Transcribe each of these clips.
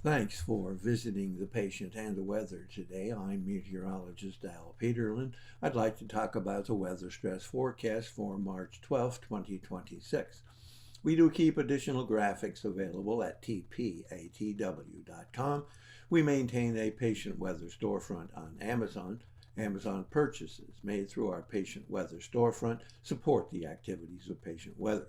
Thanks for visiting the patient and the weather today. I'm meteorologist Al Peterlin. I'd like to talk about the weather stress forecast for March 12, 2026. We do keep additional graphics available at tpatw.com. We maintain a patient weather storefront on Amazon. Amazon purchases made through our patient weather storefront support the activities of patient weather.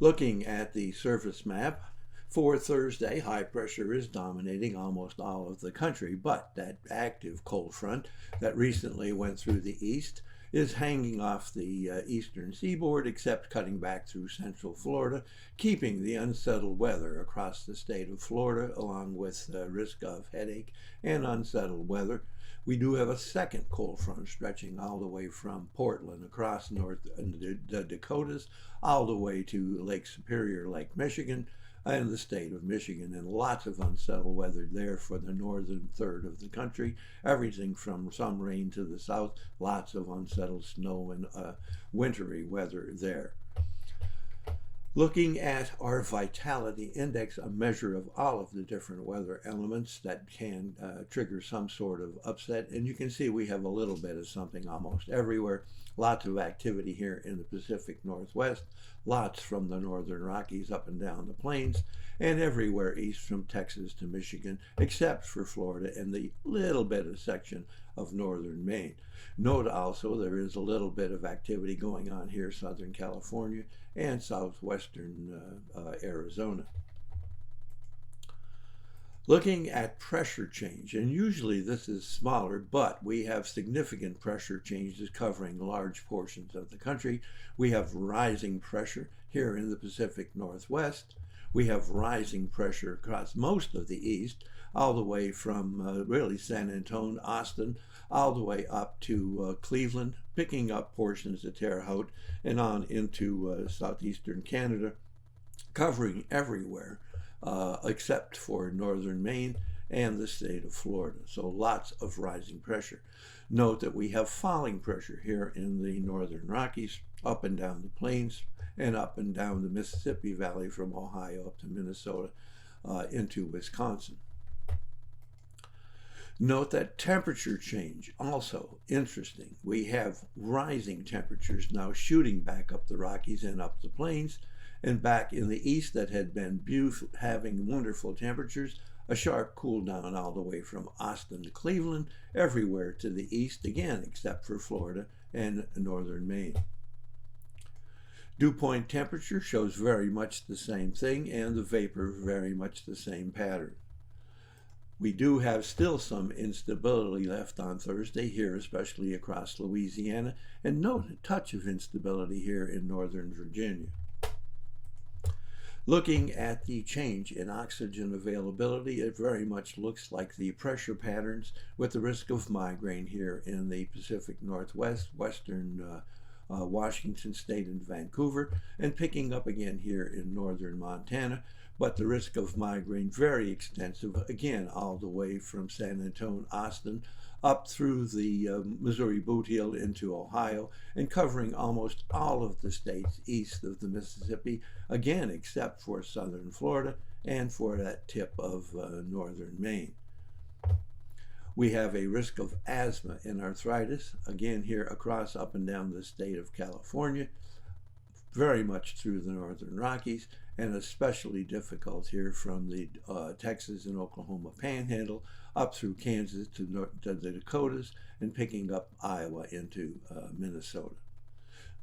Looking at the surface map, for Thursday, high pressure is dominating almost all of the country, but that active cold front that recently went through the east is hanging off the eastern seaboard, except cutting back through central Florida, keeping the unsettled weather across the state of Florida, along with the risk of headache and unsettled weather. We do have a second cold front stretching all the way from Portland across north the Dakotas, all the way to Lake Superior, Lake Michigan, and the state of Michigan, and lots of unsettled weather there for the northern third of the country. Everything from some rain to the south, lots of unsettled snow and wintry weather there. Looking at our vitality index, a measure of all of the different weather elements that can trigger some sort of upset, and you can see we have a little bit of something almost everywhere. Lots of activity here in the Pacific Northwest, lots from the northern Rockies up and down the plains, and everywhere east from Texas to Michigan, except for Florida and the little bit of section of northern Maine. Note also there is a little bit of activity going on here, Southern California and southwestern Arizona. Looking at pressure change, and usually this is smaller, but we have significant pressure changes covering large portions of the country. We have rising pressure here in the Pacific Northwest. We have rising pressure across most of the east, all the way from really San Antonio, Austin, all the way up to Cleveland, picking up portions of Terre Haute and on into southeastern Canada, covering everywhere except for northern Maine and the state of Florida. So lots of rising pressure. Note that we have falling pressure here in the northern Rockies, up and down the plains, and up and down the Mississippi Valley from Ohio up to Minnesota into Wisconsin. Note that temperature change, also interesting. We have rising temperatures now shooting back up the Rockies and up the plains, and back in the east that had been having wonderful temperatures, a sharp cool down all the way from Austin to Cleveland, everywhere to the east again, except for Florida and northern Maine. Dew point temperature shows very much the same thing, and the vapor very much the same pattern. We do have still some instability left on Thursday here, especially across Louisiana, and note a touch of instability here in northern Virginia. Looking at the change in oxygen availability, it very much looks like the pressure patterns with the risk of migraine here in the Pacific Northwest, western Washington State and Vancouver, and picking up again here in northern Montana, but the risk of migraine very extensive, again, all the way from San Antonio, Austin, up through the Missouri Boot Heel into Ohio, and covering almost all of the states east of the Mississippi, again, except for southern Florida and for that tip of northern Maine. We have a risk of asthma and arthritis, again here across up and down the state of California, very much through the northern Rockies, and especially difficult here from the Texas and Oklahoma Panhandle up through Kansas to the Dakotas and picking up Iowa into Minnesota.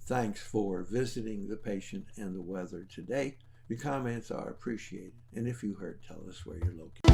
Thanks for visiting the patient and the weather today. Your comments are appreciated, and if you heard, tell us where you're located.